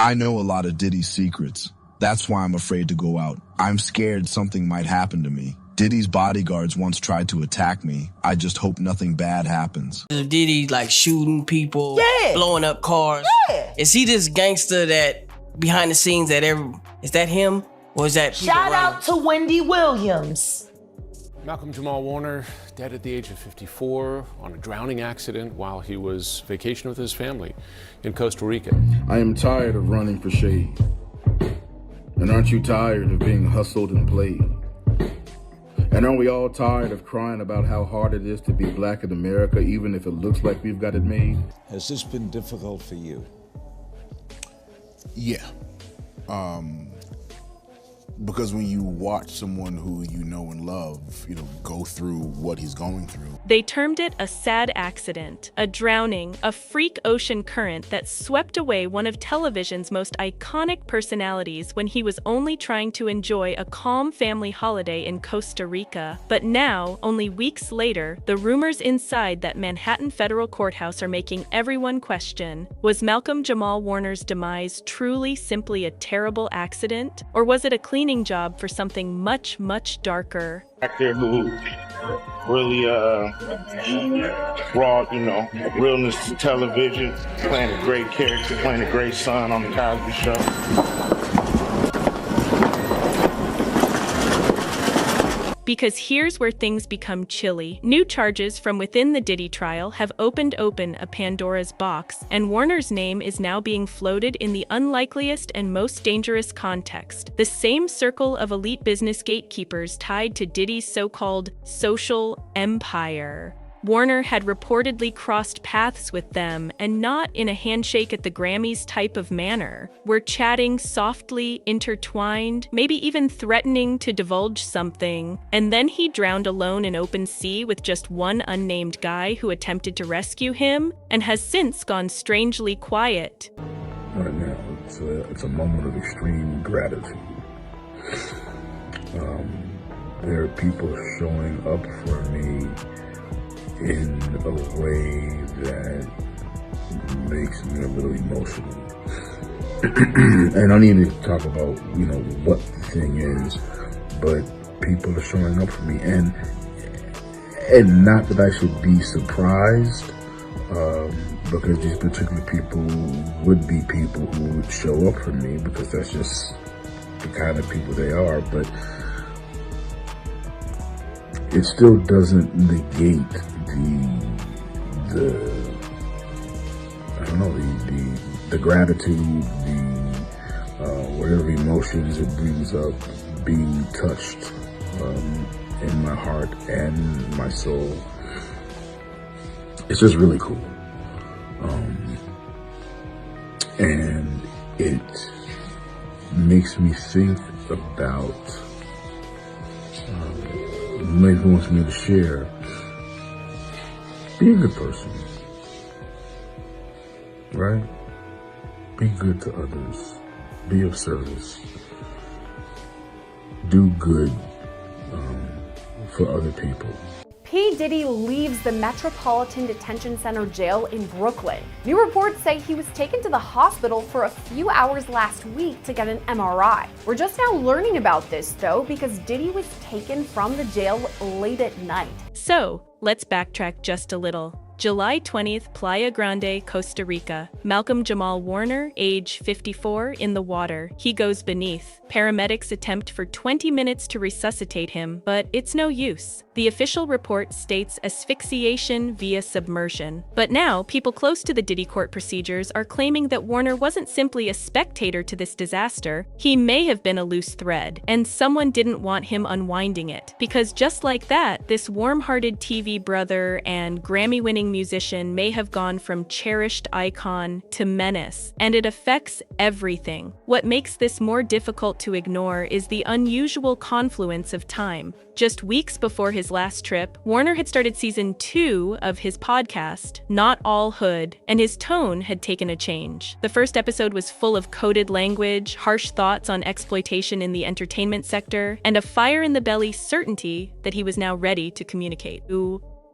I know a lot of Diddy's secrets. That's why I'm afraid to go out. I'm scared something might happen to me. Diddy's bodyguards once tried to attack me. I just hope nothing bad happens. Diddy like shooting people, blowing up cars. Is he this gangster that behind the scenes is that him? Or is that Shout out to Wendy Williams. Malcolm-Jamal Warner, dead at the age of 54 on a drowning accident while he was vacationing with his family in Costa Rica. I am tired of running for shade. And aren't you tired of being hustled and played? And aren't we all tired of crying about how hard it is to be black in America, even if it looks like we've got it made? Has this been difficult for you? Yeah. Because when you watch someone who you know and love, go through what he's going through. They termed it a sad accident, a drowning, a freak ocean current that swept away one of television's most iconic personalities when he was only trying to enjoy a calm family holiday in Costa Rica. But now, only weeks later, the rumors inside that Manhattan Federal Courthouse are making everyone question, was Malcolm-Jamal Warner's demise truly simply a terrible accident? Or was it a cleaning job for something much, much darker? Actor who really brought, realness to television, playing a great character, playing a great son on the Cosby Show. Because here's where things become chilly. New charges from within the Diddy trial have opened open a Pandora's box, and Warner's name is now being floated in the unlikeliest and most dangerous context. The same circle of elite business gatekeepers tied to Diddy's so-called social empire. Warner had reportedly crossed paths with them, and not in a handshake at the Grammys type of manner. We're chatting softly, intertwined, maybe even threatening to divulge something. And then he drowned alone in open sea with just one unnamed guy who attempted to rescue him, and has since gone strangely quiet. Right now, it's a moment of extreme gratitude. There are people showing up for me in a way that makes me a little emotional. And I don't need to talk about, what the thing is, but people are showing up for me. And not that I should be surprised, because these particular people would be people who would show up for me, because that's just the kind of people they are. But it still doesn't negate the gratitude, whatever emotions it brings up, being touched in my heart and my soul. It's just really cool. And it makes me think about, maybe wants me to share, be a good person, right? Be good to others. Be of service. Do good for other people. P. Diddy leaves the Metropolitan Detention Center jail in Brooklyn. New reports say he was taken to the hospital for a few hours last week to get an MRI. We're just now learning about this, though, because Diddy was taken from the jail late at night. So, let's backtrack just a little. July 20th, Playa Grande, Costa Rica. Malcolm-Jamal Warner, age 54, in the water. He goes beneath. Paramedics attempt for 20 minutes to resuscitate him, but it's no use. The official report states asphyxiation via submersion. But now, people close to the Diddy court procedures are claiming that Warner wasn't simply a spectator to this disaster. He may have been a loose thread, and someone didn't want him unwinding it. Because just like that, this warm-hearted TV brother and Grammy-winning musician may have gone from cherished icon to menace, and it affects everything. What makes this more difficult to ignore is the unusual confluence of time. Just weeks before his last trip, Warner had started season 2 of his podcast, Not All Hood, and his tone had taken a change. The first episode was full of coded language, harsh thoughts on exploitation in the entertainment sector, and a fire-in-the-belly certainty that he was now ready to communicate.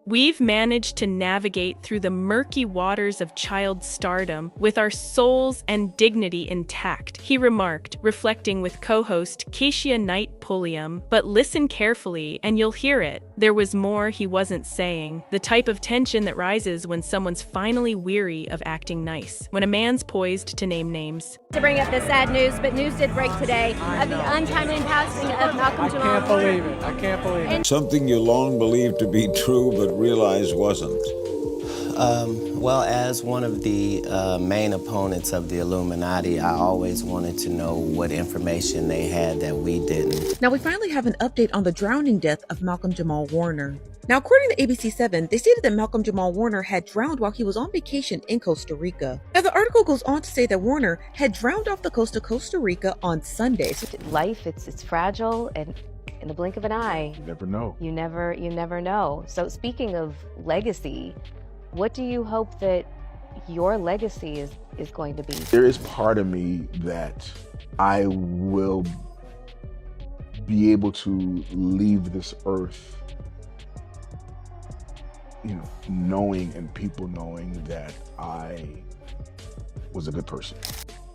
We've managed to navigate through the murky waters of child stardom with our souls and dignity intact, he remarked, reflecting with co-host Keisha Knight Pulliam. But listen carefully and you'll hear it. There was more he wasn't saying. The type of tension that rises when someone's finally weary of acting nice. When a man's poised to name names. To bring up the sad news, but news did break today of the untimely passing of Malcolm-Jamal Warner. I can't believe it. Something you long believed to be true but realized wasn't. Well, as one of the main opponents of the Illuminati, I always wanted to know what information they had that we didn't. Now we finally have an update on the drowning death of Malcolm-Jamal Warner. Now, according to ABC7, they stated that Malcolm-Jamal Warner had drowned while he was on vacation in Costa Rica. Now, the article goes on to say that Warner had drowned off the coast of Costa Rica on Sunday. Life, it's fragile, and in the blink of an eye, You never know. you never know. So speaking of legacy, what do you hope that your legacy is going to be? There is part of me that I will be able to leave this earth, knowing and people knowing that I was a good person.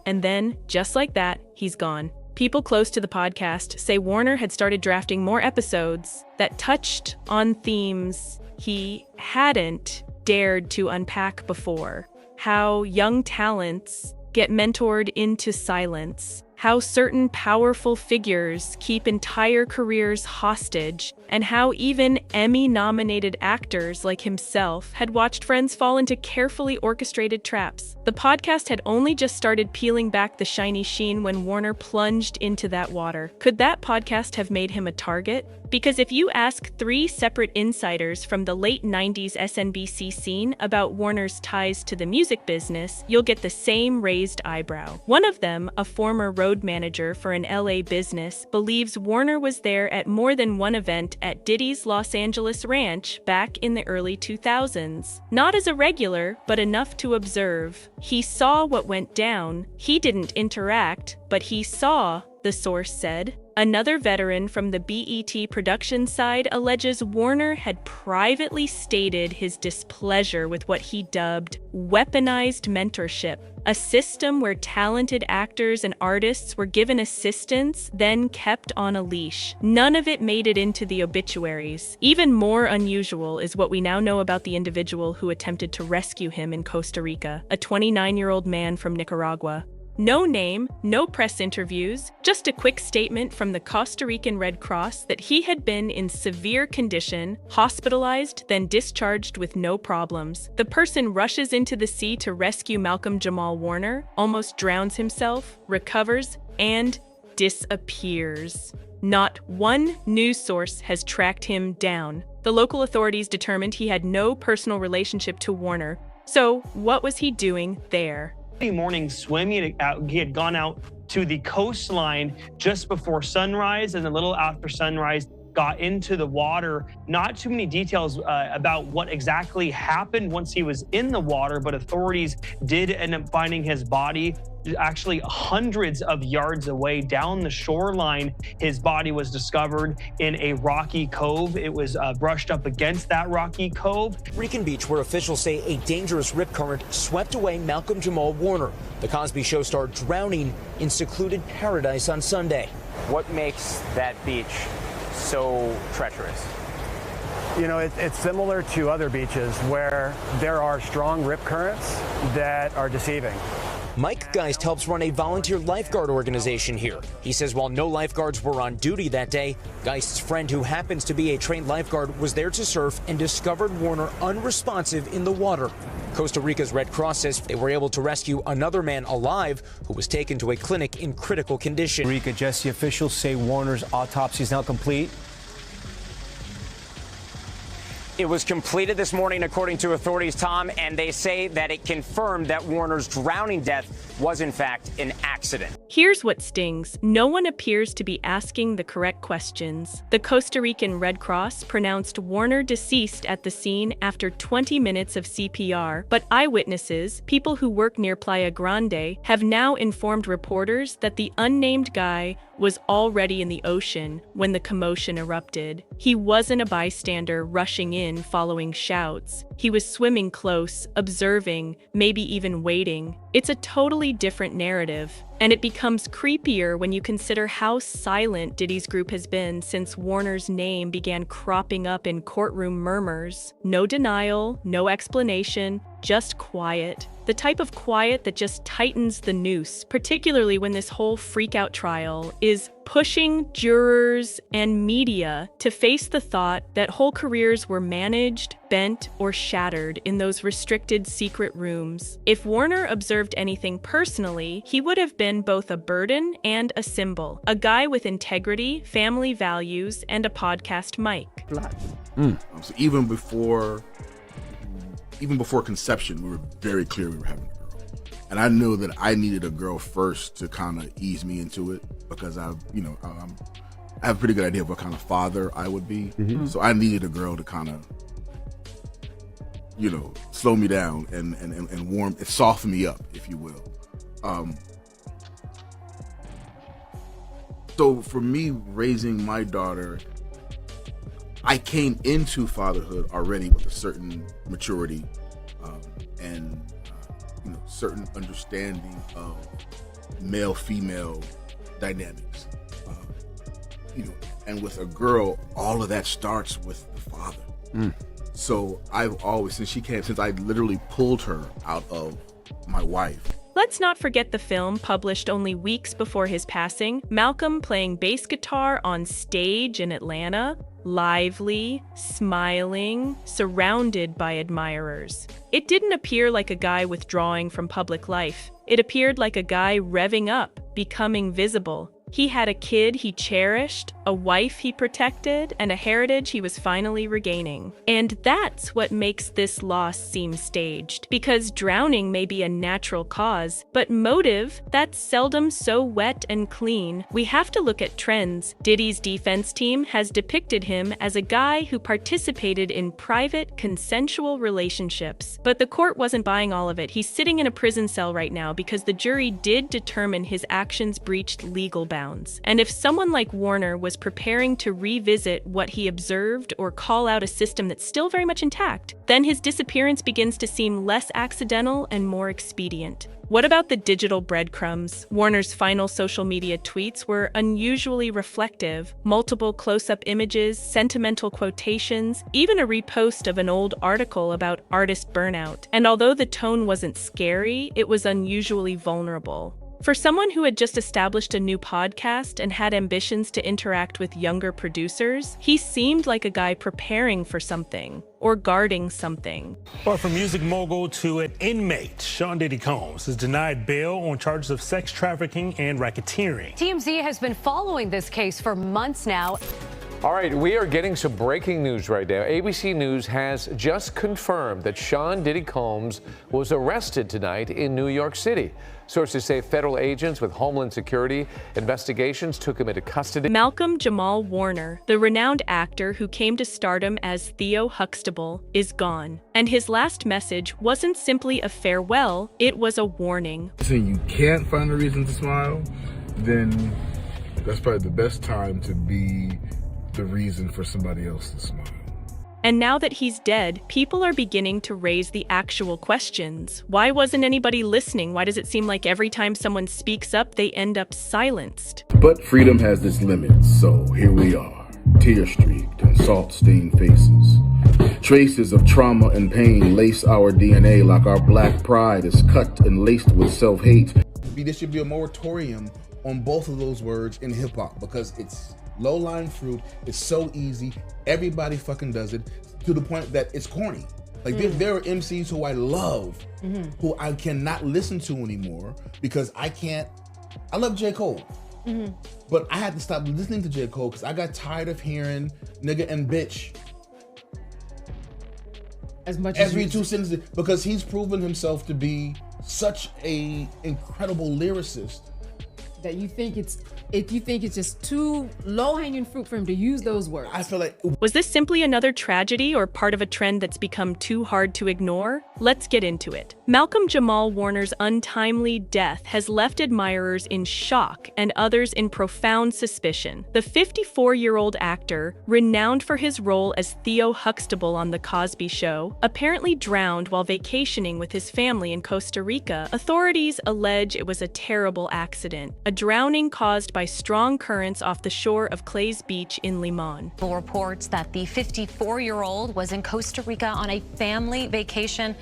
And then, just like that, he's gone. People close to the podcast say Warner had started drafting more episodes that touched on themes he hadn't dared to unpack before. How young talents get mentored into silence. How certain powerful figures keep entire careers hostage, and how even Emmy-nominated actors like himself had watched friends fall into carefully orchestrated traps. The podcast had only just started peeling back the shiny sheen when Warner plunged into that water. Could that podcast have made him a target? Because if you ask 3 separate insiders from the late 90s SNBC scene about Warner's ties to the music business, you'll get the same raised eyebrow. One of them, a former road manager for an LA business, believes Warner was there at more than one event at Diddy's Los Angeles ranch back in the early 2000s. Not as a regular, but enough to observe. He saw what went down. He didn't interact, but he saw, the source said. Another veteran from the BET production side alleges Warner had privately stated his displeasure with what he dubbed weaponized mentorship, a system where talented actors and artists were given assistance, then kept on a leash. None of it made it into the obituaries. Even more unusual is what we now know about the individual who attempted to rescue him in Costa Rica, a 29-year-old man from Nicaragua. No name, no press interviews, just a quick statement from the Costa Rican Red Cross that he had been in severe condition, hospitalized, then discharged with no problems. The person rushes into the sea to rescue Malcolm-Jamal Warner, almost drowns himself, recovers, and disappears. Not one news source has tracked him down. The local authorities determined he had no personal relationship to Warner. So, what was he doing there? Morning swim. He had gone out to the coastline just before sunrise, and a little after sunrise got into the water. Not too many details about what exactly happened once he was in the water, but authorities did end up finding his body actually hundreds of yards away down the shoreline. His body was discovered in a rocky cove. It was brushed up against that rocky cove. Rican Beach, where officials say a dangerous rip current swept away Malcolm-Jamal Warner, the Cosby Show star, drowning in secluded paradise on Sunday. What makes that beach so treacherous? You know, it's similar to other beaches where there are strong rip currents that are deceiving. Mike Geist helps run a volunteer lifeguard organization here. He says while no lifeguards were on duty that day, Geist's friend, who happens to be a trained lifeguard, was there to surf and discovered Warner unresponsive in the water. Costa Rica's Red Cross says they were able to rescue another man alive who was taken to a clinic in critical condition. Rica, Jesse, officials say Warner's autopsy is now complete. It was completed this morning, according to authorities, Tom, and they say that it confirmed that Warner's drowning death was, in fact, an accident. Here's what stings. No one appears to be asking the correct questions. The Costa Rican Red Cross pronounced Warner deceased at the scene after 20 minutes of CPR, but eyewitnesses, people who work near Playa Grande, have now informed reporters that the unnamed guy was already in the ocean when the commotion erupted. He wasn't a bystander rushing in. in following shouts. He was swimming close, observing, maybe even waiting. It's a totally different narrative, and it becomes creepier when you consider how silent Diddy's group has been since Warner's name began cropping up in courtroom murmurs. No denial, no explanation, just quiet. The type of quiet that just tightens the noose, particularly when this whole freakout trial is pushing jurors and media to face the thought that whole careers were managed, bent, or shattered in those restricted secret rooms. If Warner observed anything personally, he would have been both a burden and a symbol. A guy with integrity, family values, and a podcast mic. So even before conception, we were very clear we were having a girl. And I knew that I needed a girl first to kind of ease me into it, because I have a pretty good idea of what kind of father I would be. So I needed a girl to kind of, slow me down and warm, soften me up, if you will. So for me, raising my daughter, I came into fatherhood already with a certain maturity and certain understanding of male-female dynamics. And with a girl, all of that starts with the father. So I've always, since I literally pulled her out of my wife. Let's not forget the film published only weeks before his passing, Malcolm playing bass guitar on stage in Atlanta, lively, smiling, surrounded by admirers. It didn't appear like a guy withdrawing from public life. It appeared like a guy revving up, becoming visible. He had a kid he cherished, a wife he protected, and a heritage he was finally regaining. And that's what makes this loss seem staged. Because drowning may be a natural cause, but motive, that's seldom so wet and clean. We have to look at trends. Diddy's defense team has depicted him as a guy who participated in private, consensual relationships. But the court wasn't buying all of it. He's sitting in a prison cell right now because the jury did determine his actions breached legal bounds. And if someone like Warner was preparing to revisit what he observed or call out a system that's still very much intact, then his disappearance begins to seem less accidental and more expedient. What about the digital breadcrumbs? Warner's final social media tweets were unusually reflective. Multiple close-up images, sentimental quotations, even a repost of an old article about artist burnout. And although the tone wasn't scary, it was unusually vulnerable. For someone who had just established a new podcast and had ambitions to interact with younger producers, he seemed like a guy preparing for something or guarding something. Well, from music mogul to an inmate, Sean Diddy Combs is denied bail on charges of sex trafficking and racketeering. TMZ has been following this case for months now. All right, we are getting some breaking news right now. ABC News has just confirmed that Sean Diddy Combs was arrested tonight in New York City. Sources say federal agents with Homeland Security investigations took him into custody. Malcolm-Jamal Warner, the renowned actor who came to stardom as Theo Huxtable, is gone. And his last message wasn't simply a farewell, it was a warning. So you can't find a reason to smile, then that's probably the best time to be the reason for somebody else to smile. And now that he's dead, people are beginning to raise the actual questions. Why wasn't anybody listening? Why does it seem like every time someone speaks up, they end up silenced? But freedom has its limits, so here we are, tear-streaked and salt-stained faces. Traces of trauma and pain lace our DNA like our black pride is cut and laced with self-hate. There should be a moratorium on both of those words in hip-hop because it's low-lying fruit. It's so easy. Everybody fucking does it to the point that it's corny. Like there are MCs who I love, who I cannot listen to anymore because I love J. Cole. But I had to stop listening to J. Cole because I got tired of hearing nigga and bitch as much as every 2 sentences, because he's proven himself to be such a incredible lyricist that you think it's just too low-hanging fruit for him to use those words. I feel like... Was this simply another tragedy or part of a trend that's become too hard to ignore? Let's get into it. Malcolm-Jamal Warner's untimely death has left admirers in shock and others in profound suspicion. The 54-year-old actor, renowned for his role as Theo Huxtable on The Cosby Show, apparently drowned while vacationing with his family in Costa Rica. Authorities allege it was a terrible accident, a drowning caused by strong currents off the shore of Clay's Beach in Limon. Reports that the 54-year-old was in Costa Rica on a family vacation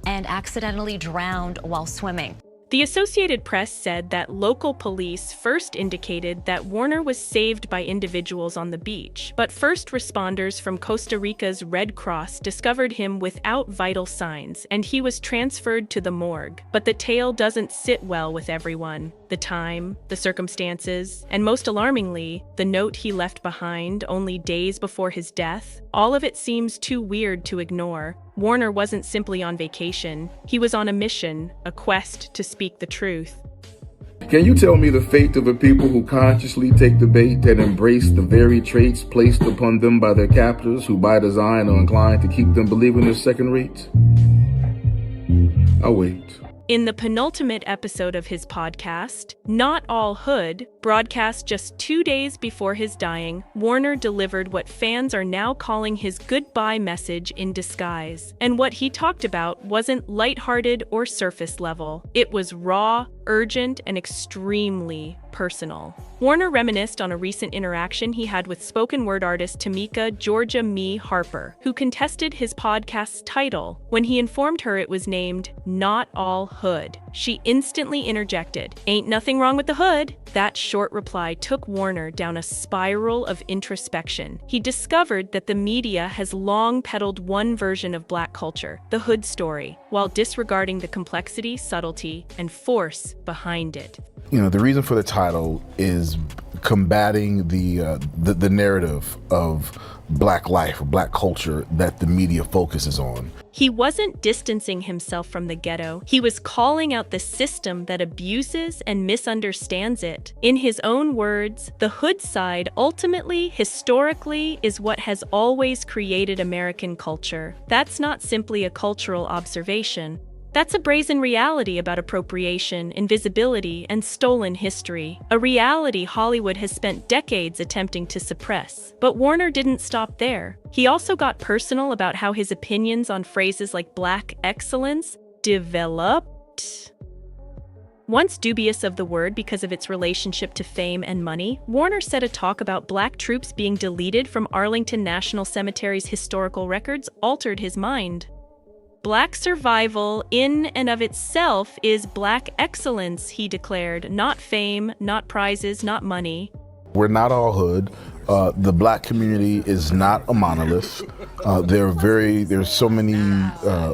and accidentally drowned while swimming. The Associated Press said that local police first indicated that Warner was saved by individuals on the beach, but first responders from Costa Rica's Red Cross discovered him without vital signs, and he was transferred to the morgue. But the tale doesn't sit well with everyone. The time, the circumstances, and most alarmingly, the note he left behind only days before his death, all of it seems too weird to ignore. Warner wasn't simply on vacation. He was on a mission, a quest to speak the truth. Can you tell me the fate of a people who consciously take the bait and embrace the very traits placed upon them by their captors, who by design are inclined to keep them believing they're second rate? I'll wait. In the penultimate episode of his podcast, Not All Hood, broadcast just 2 days before his dying, Warner delivered what fans are now calling his goodbye message in disguise. And what he talked about wasn't lighthearted or surface level. It was raw, urgent, and extremely personal. Warner reminisced on a recent interaction he had with spoken word artist Tamika Georgia Mee Harper, who contested his podcast's title. When he informed her it was named Not All Hood, she instantly interjected, "Ain't nothing wrong with the hood." That short reply took Warner down a spiral of introspection. He discovered that the media has long peddled one version of Black culture, the hood story, while disregarding the complexity, subtlety, and force behind it. You know, the reason for the title is combating the narrative of Black life, Black culture that the media focuses on. He wasn't distancing himself from the ghetto. He was calling out the system that abuses and misunderstands it. In his own words, the hood side ultimately, historically, is what has always created American culture. That's not simply a cultural observation. That's a brazen reality about appropriation, invisibility, and stolen history. A reality Hollywood has spent decades attempting to suppress. But Warner didn't stop there. He also got personal about how his opinions on phrases like Black excellence developed. Once dubious of the word because of its relationship to fame and money, Warner said a talk about Black troops being deleted from Arlington National Cemetery's historical records altered his mind. Black survival in and of itself is Black excellence, he declared. Not fame, not prizes, not money. We're not all hood. The Black community is not a monolith. There's so many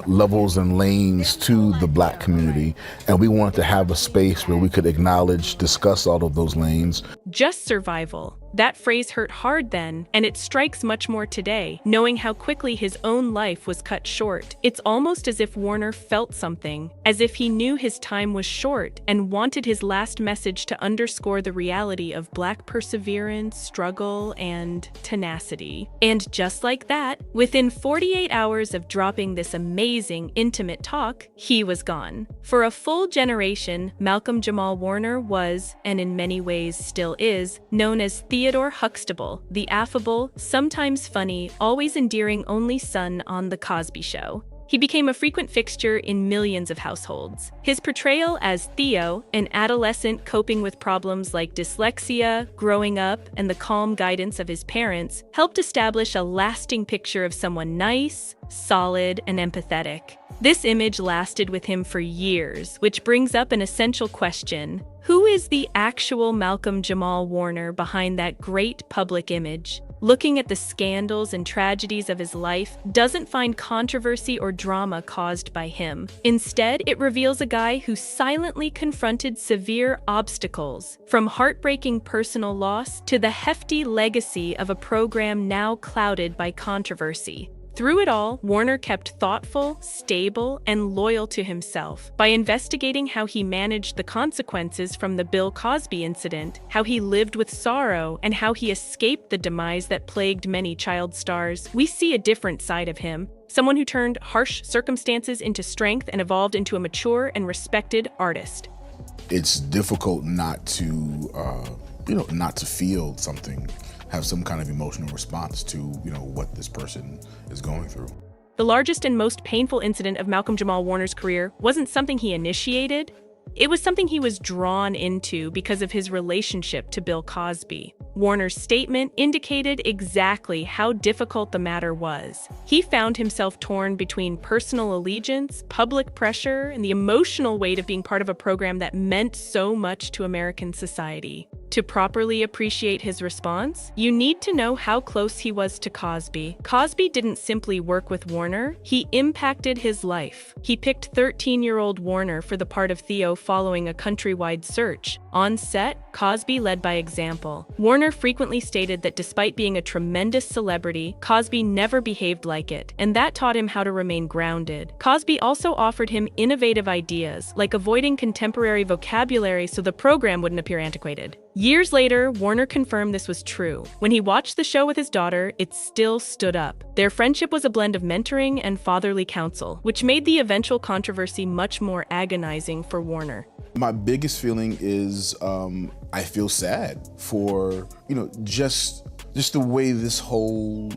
levels and lanes to the Black community, and we wanted to have a space where we could acknowledge, discuss all of those lanes. Just survival. That phrase hurt hard then, and it strikes much more today, knowing how quickly his own life was cut short. It's almost as if Warner felt something, as if he knew his time was short and wanted his last message to underscore the reality of Black perseverance, struggle, and tenacity. And just like that, within 48 hours of dropping this amazing, intimate talk, he was gone. For a full generation, Malcolm-Jamal Warner was, and in many ways still is, known as Theodore Huxtable, the affable, sometimes funny, always endearing only son on The Cosby Show. He became a frequent fixture in millions of households. His portrayal as Theo, an adolescent coping with problems like dyslexia, growing up, and the calm guidance of his parents, helped establish a lasting picture of someone nice, solid, and empathetic. This image lasted with him for years, which brings up an essential question. Who is the actual Malcolm-Jamal Warner behind that great public image? Looking at the scandals and tragedies of his life doesn't find controversy or drama caused by him. Instead, it reveals a guy who silently confronted severe obstacles, from heartbreaking personal loss to the hefty legacy of a program now clouded by controversy. Through it all, Warner kept thoughtful, stable, and loyal to himself. By investigating how he managed the consequences from the Bill Cosby incident, how he lived with sorrow, and how he escaped the demise that plagued many child stars, we see a different side of him. Someone who turned harsh circumstances into strength and evolved into a mature and respected artist. It's difficult not to, not to feel something, have some kind of emotional response to, what this person is going through. The largest and most painful incident of Malcolm-Jamal Warner's career wasn't something he initiated. It was something he was drawn into because of his relationship to Bill Cosby. Warner's statement indicated exactly how difficult the matter was. He found himself torn between personal allegiance, public pressure, and the emotional weight of being part of a program that meant so much to American society. To properly appreciate his response, you need to know how close he was to Cosby. Cosby didn't simply work with Warner, he impacted his life. He picked 13-year-old Warner for the part of Theo following a countrywide search. On set, Cosby led by example. Warner frequently stated that despite being a tremendous celebrity, Cosby never behaved like it, and that taught him how to remain grounded. Cosby also offered him innovative ideas, like avoiding contemporary vocabulary so the program wouldn't appear antiquated. Years later, Warner confirmed this was true. When he watched the show with his daughter, it still stood up. Their friendship was a blend of mentoring and fatherly counsel, which made the eventual controversy much more agonizing for Warner. My biggest feeling is I feel sad for, just the way this whole,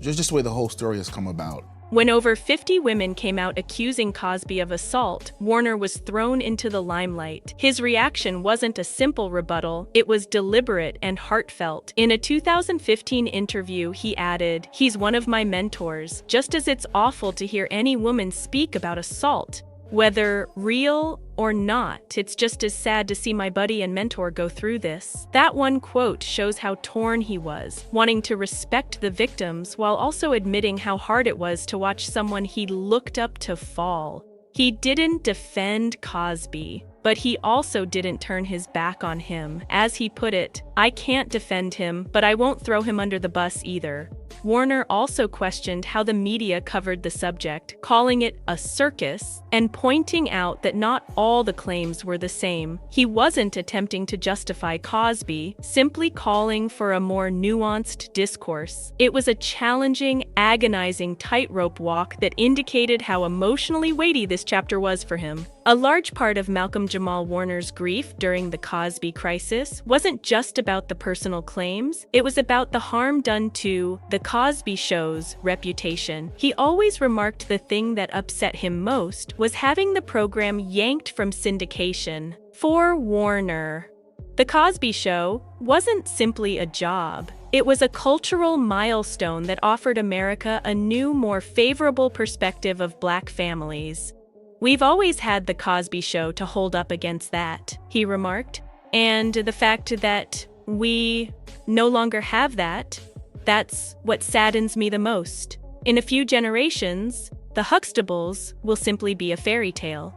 just the way the whole story has come about. When over 50 women came out accusing Cosby of assault, Warner was thrown into the limelight. His reaction wasn't a simple rebuttal, it was deliberate and heartfelt. In a 2015 interview, he added, "He's one of my mentors, just as it's awful to hear any woman speak about assault. Whether real or not, it's just as sad to see my buddy and mentor go through this." That one quote shows how torn he was, wanting to respect the victims while also admitting how hard it was to watch someone he looked up to fall. He didn't defend Cosby, but he also didn't turn his back on him. As he put it, "I can't defend him, but I won't throw him under the bus either." Warner also questioned how the media covered the subject, calling it a circus and pointing out that not all the claims were the same. He wasn't attempting to justify Cosby, simply calling for a more nuanced discourse. It was a challenging, agonizing tightrope walk that indicated how emotionally weighty this chapter was for him. A large part of Malcolm-Jamal Warner's grief during the Cosby crisis wasn't just about the personal claims, it was about the harm done to The Cosby Show's reputation. He always remarked the thing that upset him most was having the program yanked from syndication. For Warner, The Cosby Show wasn't simply a job. It was a cultural milestone that offered America a new, more favorable perspective of Black families. "We've always had The Cosby Show to hold up against that," he remarked. "And the fact that we no longer have that, that's what saddens me the most. In a few generations, the Huxtables will simply be a fairy tale."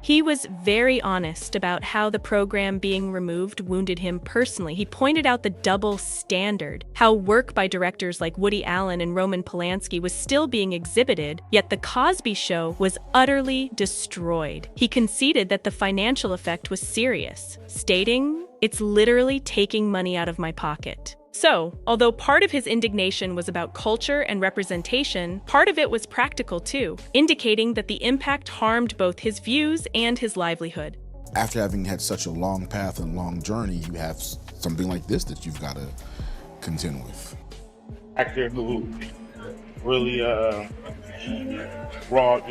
He was very honest about how the program being removed wounded him personally. He pointed out the double standard, how work by directors like Woody Allen and Roman Polanski was still being exhibited, yet The Cosby Show was utterly destroyed. He conceded that the financial effect was serious, stating, "It's literally taking money out of my pocket." So, although part of his indignation was about culture and representation, part of it was practical too, indicating that the impact harmed both his views and his livelihood. After having had such a long path and long journey, you have something like this that you've got to contend with. Actor who really brought,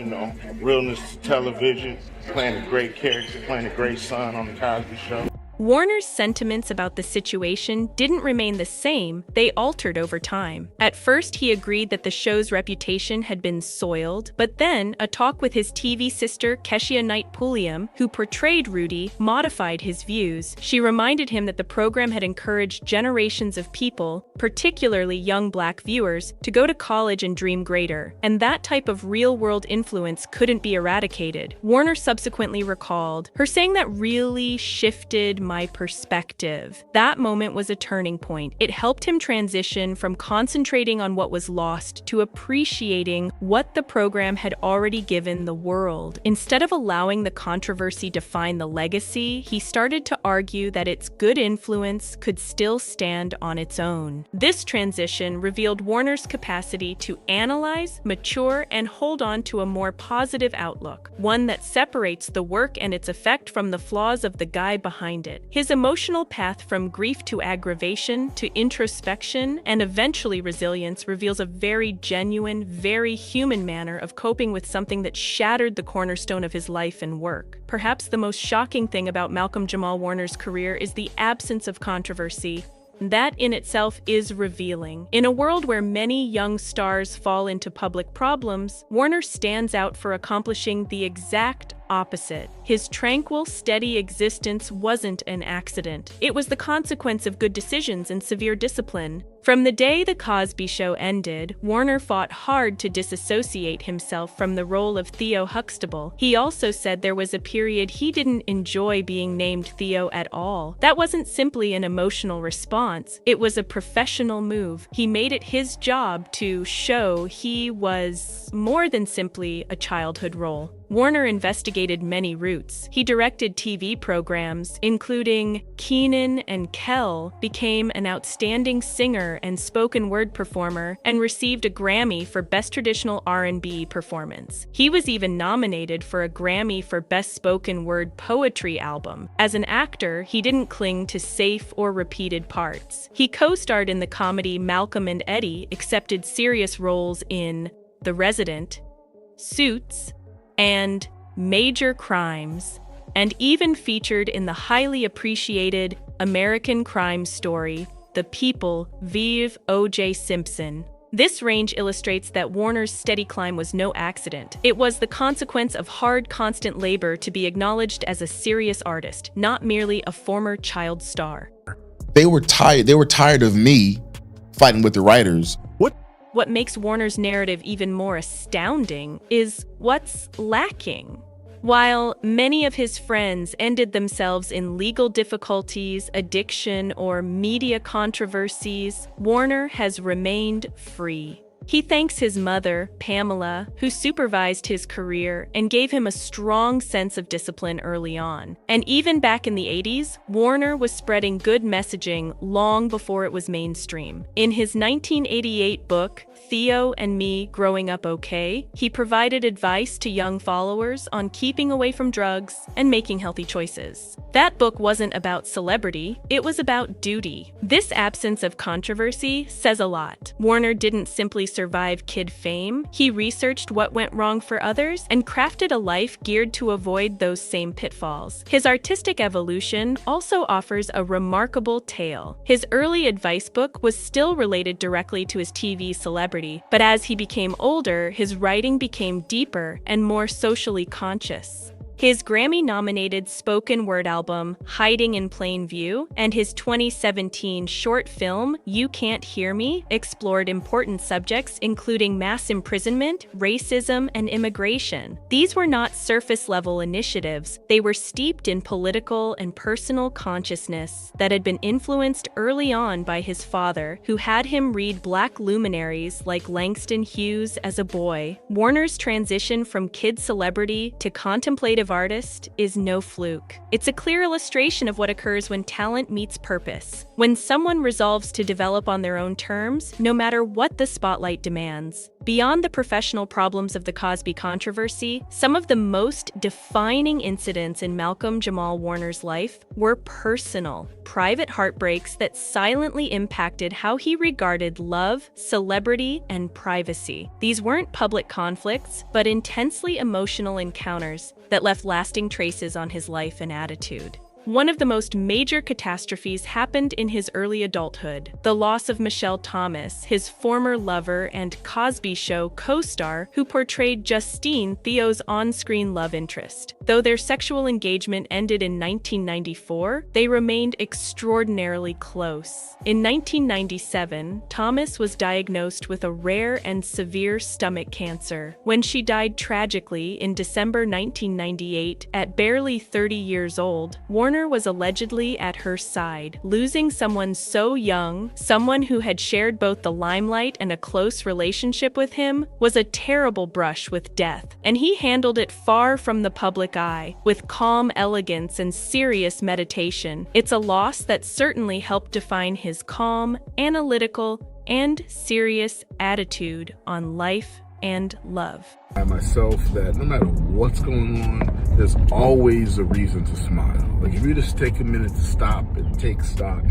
realness to television, playing a great character, playing a great son on The Cosby Show. Warner's sentiments about the situation didn't remain the same, they altered over time. At first, he agreed that the show's reputation had been soiled, but then a talk with his TV sister Keshia Knight Pulliam, who portrayed Rudy, modified his views. She reminded him that the program had encouraged generations of people, particularly young Black viewers, to go to college and dream greater, and that type of real-world influence couldn't be eradicated. Warner subsequently recalled, "Her saying that really shifted my perspective. That moment was a turning point. It helped him transition from concentrating on what was lost to appreciating what the program had already given the world. Instead of allowing the controversy define the legacy, he started to argue that its good influence could still stand on its own. This transition revealed Warner's capacity to analyze, mature, and hold on to a more positive outlook, one that separates the work and its effect from the flaws of the guy behind it. His emotional path from grief to aggravation to introspection and eventually resilience reveals a very genuine, very human manner of coping with something that shattered the cornerstone of his life and work. Perhaps the most shocking thing about Malcolm-Jamal Warner's career is the absence of controversy. That in itself is revealing. In a world where many young stars fall into public problems, Warner stands out for accomplishing the exact opposite. His tranquil, steady existence wasn't an accident. It was the consequence of good decisions and severe discipline. From the day The Cosby Show ended, Warner fought hard to disassociate himself from the role of Theo Huxtable. He also said there was a period he didn't enjoy being named Theo at all. That wasn't simply an emotional response, it was a professional move. He made it his job to show he was more than simply a childhood role. Warner investigated many routes. He directed TV programs, including Kenan and Kel, became an outstanding singer and spoken word performer, and received a Grammy for Best Traditional R&B Performance. He was even nominated for a Grammy for Best Spoken Word Poetry Album. As an actor, he didn't cling to safe or repeated parts. He co-starred in the comedy Malcolm and Eddie, accepted serious roles in The Resident, Suits, and Major Crimes, and even featured in the highly appreciated American crime story, The People, Vive O.J. Simpson. This range illustrates that Warner's steady climb was no accident. It was the consequence of hard, constant labor to be acknowledged as a serious artist, not merely a former child star. They were tired. They were tired of me fighting with the writers. What makes Warner's narrative even more astounding is what's lacking. While many of his friends ended themselves in legal difficulties, addiction, or media controversies, Warner has remained free. He thanks his mother, Pamela, who supervised his career and gave him a strong sense of discipline early on. And even back in the 80s, Warner was spreading good messaging long before it was mainstream. In his 1988 book, Theo and Me Growing Up Okay, he provided advice to young followers on keeping away from drugs and making healthy choices. That book wasn't about celebrity, it was about duty. This absence of controversy says a lot. Warner didn't simply survive kid fame, he researched what went wrong for others and crafted a life geared to avoid those same pitfalls. His artistic evolution also offers a remarkable tale. His early advice book was still related directly to his TV celebrity, but as he became older, his writing became deeper and more socially conscious. His Grammy-nominated spoken word album, Hiding in Plain View, and his 2017 short film, You Can't Hear Me, explored important subjects including mass imprisonment, racism, and immigration. These were not surface-level initiatives. They were steeped in political and personal consciousness that had been influenced early on by his father, who had him read Black luminaries like Langston Hughes as a boy. Warner's transition from kid celebrity to contemplative artist is no fluke. It's a clear illustration of what occurs when talent meets purpose. When someone resolves to develop on their own terms, no matter what the spotlight demands. Beyond the professional problems of the Cosby controversy, some of the most defining incidents in Malcolm-Jamal Warner's life were personal, private heartbreaks that silently impacted how he regarded love, celebrity, and privacy. These weren't public conflicts, but intensely emotional encounters that left lasting traces on his life and attitude. One of the most major catastrophes happened in his early adulthood, the loss of Michelle Thomas, his former lover and Cosby Show co-star who portrayed Justine, Theo's on-screen love interest. Though their sexual engagement ended in 1994, they remained extraordinarily close. In 1997, Thomas was diagnosed with a rare and severe stomach cancer. When she died tragically in December 1998, at barely 30 years old, Warner Warner was allegedly at her side. Losing someone so young, someone who had shared both the limelight and a close relationship with him, was a terrible brush with death, and he handled it far from the public eye, with calm elegance and serious meditation. It's a loss that certainly helped define his calm, analytical, and serious attitude on life and love. I myself that no matter what's going on, there's always a reason to smile. Like if you just take a minute to stop and take stock,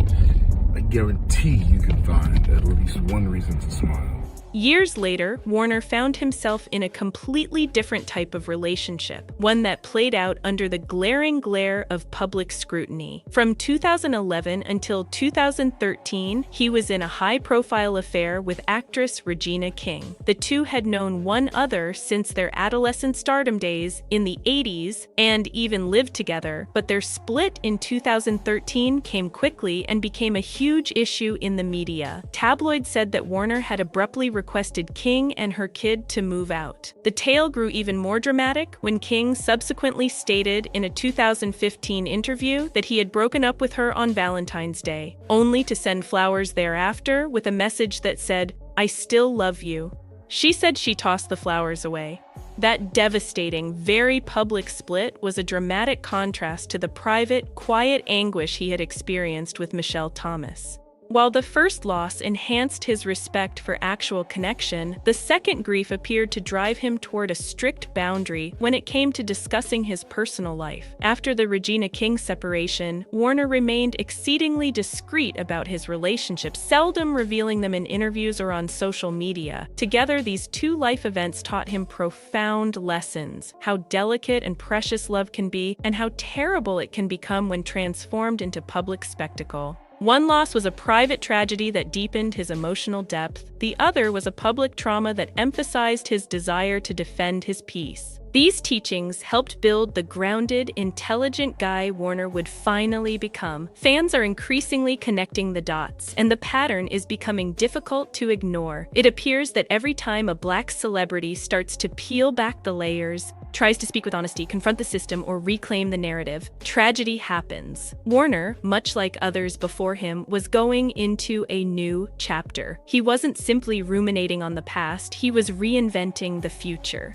I guarantee you can find at least one reason to smile. Years later, Warner found himself in a completely different type of relationship, one that played out under the glaring glare of public scrutiny. From 2011 until 2013, he was in a high-profile affair with actress Regina King. The two had known one other since their adolescent stardom days in the 80s and even lived together, but their split in 2013 came quickly and became a huge issue in the media. Tabloids said that Warner had abruptly requested King and her kid to move out. The tale grew even more dramatic when King subsequently stated in a 2015 interview that he had broken up with her on Valentine's Day, only to send flowers thereafter with a message that said, "I still love you." She said she tossed the flowers away. That devastating, very public split was a dramatic contrast to the private, quiet anguish he had experienced with Michelle Thomas. While the first loss enhanced his respect for actual connection, the second grief appeared to drive him toward a strict boundary when it came to discussing his personal life. After the Regina King separation, Warner remained exceedingly discreet about his relationships, seldom revealing them in interviews or on social media. Together, these two life events taught him profound lessons: how delicate and precious love can be, and how terrible it can become when transformed into public spectacle. One loss was a private tragedy that deepened his emotional depth. The other was a public trauma that emphasized his desire to defend his peace. These teachings helped build the grounded, intelligent guy Warner would finally become. Fans are increasingly connecting the dots, and the pattern is becoming difficult to ignore. It appears that every time a black celebrity starts to peel back the layers, tries to speak with honesty, confront the system, or reclaim the narrative, tragedy happens. Warner, much like others before him, was going into a new chapter. He wasn't simply ruminating on the past, he was reinventing the future.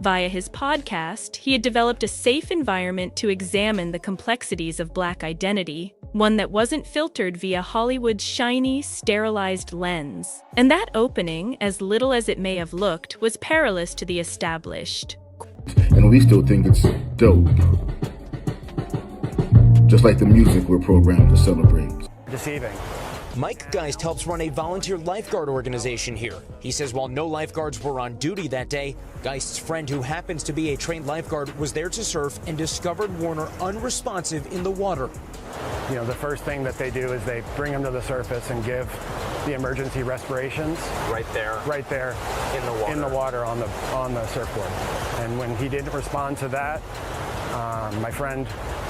Via his podcast, he had developed a safe environment to examine the complexities of Black identity, one that wasn't filtered via Hollywood's shiny, sterilized lens. And that opening, as little as it may have looked, was perilous to the established. And we still think it's dope. Just like the music we're programmed to celebrate. Deceiving. Mike Geist helps run a volunteer lifeguard organization here. He says while no lifeguards were on duty that day, Geist's friend, who happens to be a trained lifeguard, was there to surf and discovered Warner unresponsive in the water. You know, the first thing that they do is they bring him to the surface and give the emergency respirations. Right there In the water on the surfboard. And when he didn't respond to that, my friend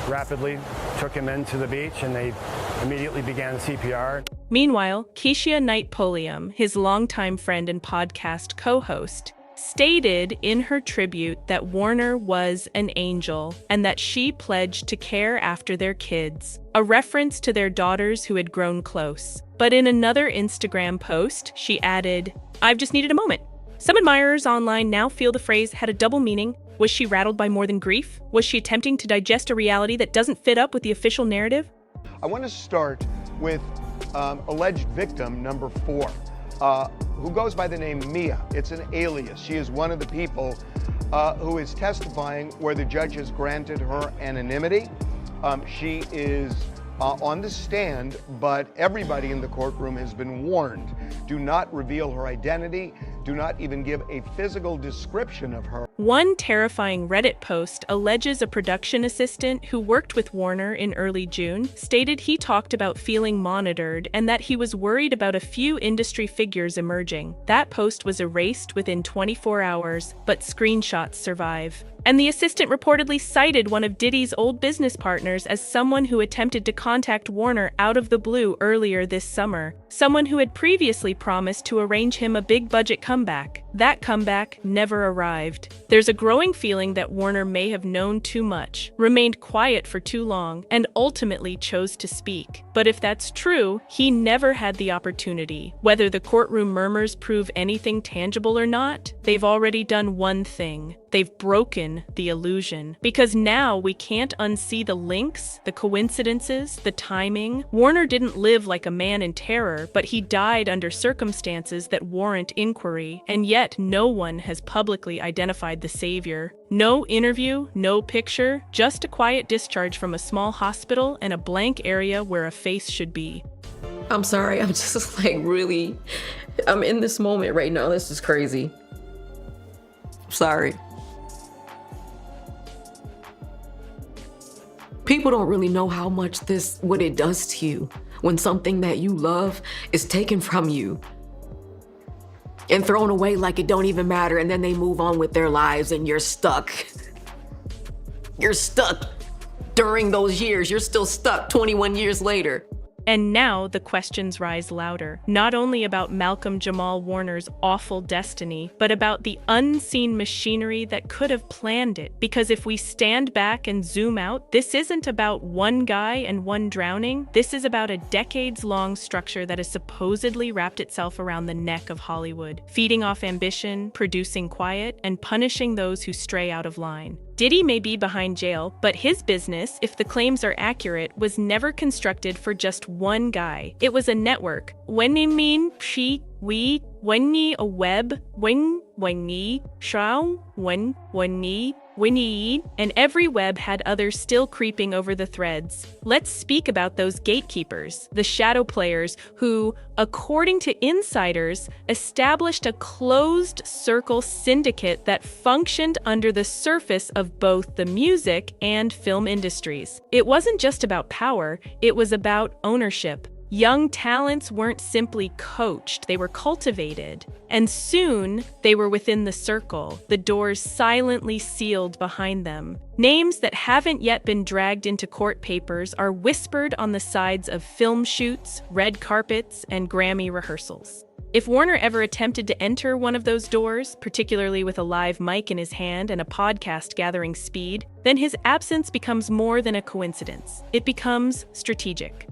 rapidly took him into the beach and they immediately began CPR. Meanwhile, Keisha Knight Pulliam, his longtime friend and podcast co-host, stated in her tribute that Warner was an angel and that she pledged to care after their kids, a reference to their daughters who had grown close. But in another Instagram post, she added, "I've just needed a moment." Some admirers online now feel the phrase had a double meaning. Was she rattled by more than grief? Was she attempting to digest a reality that doesn't fit up with the official narrative? I want to start with alleged victim number 4, who goes by the name Mia. It's an alias. She is one of the people who is testifying where the judge has granted her anonymity. She is on the stand, but everybody in the courtroom has been warned. Do not reveal her identity. Do not even give a physical description of her. One terrifying Reddit post alleges a production assistant who worked with Warner in early June stated he talked about feeling monitored and that he was worried about a few industry figures emerging. That post was erased within 24 hours, but screenshots survive. And the assistant reportedly cited one of Diddy's old business partners as someone who attempted to contact Warner out of the blue earlier this summer, someone who had previously promised to arrange him a big-budget comeback. That comeback never arrived. There's a growing feeling that Warner may have known too much, remained quiet for too long, and ultimately chose to speak. But if that's true, he never had the opportunity. Whether the courtroom murmurs prove anything tangible or not, they've already done one thing. They've broken the illusion. Because now we can't unsee the links, the coincidences, the timing. Warner didn't live like a man in terror, but he died under circumstances that warrant inquiry, and yet no one has publicly identified the savior. No interview, no picture, just a quiet discharge from a small hospital and a blank area where a face should be. I'm sorry, I'm just I'm in this moment right now. This is crazy. Sorry. People don't really know how much what it does to you when something that you love is taken from you and thrown away like it don't even matter, and then they move on with their lives and you're stuck. You're stuck during those years. You're still stuck 21 years later. And now the questions rise louder, not only about Malcolm-Jamal Warner's awful destiny, but about the unseen machinery that could have planned it. Because if we stand back and zoom out, this isn't about one guy and one drowning. This is about a decades-long structure that has supposedly wrapped itself around the neck of Hollywood, feeding off ambition, producing quiet, and punishing those who stray out of line. Diddy may be behind jail, but his business, if the claims are accurate, was never constructed for just one guy. It was a network. When you mean she, we, when ye a web, when ye, shao, when ye, and every web had others still creeping over the threads. Let's speak about those gatekeepers, the shadow players who, according to insiders, established a closed circle syndicate that functioned under the surface of both the music and film industries. It wasn't just about power, it was about ownership. Young talents weren't simply coached, they were cultivated. And soon, they were within the circle, the doors silently sealed behind them. Names that haven't yet been dragged into court papers are whispered on the sides of film shoots, red carpets, and Grammy rehearsals. If Warner ever attempted to enter one of those doors, particularly with a live mic in his hand and a podcast gathering speed, then his absence becomes more than a coincidence. It becomes strategic.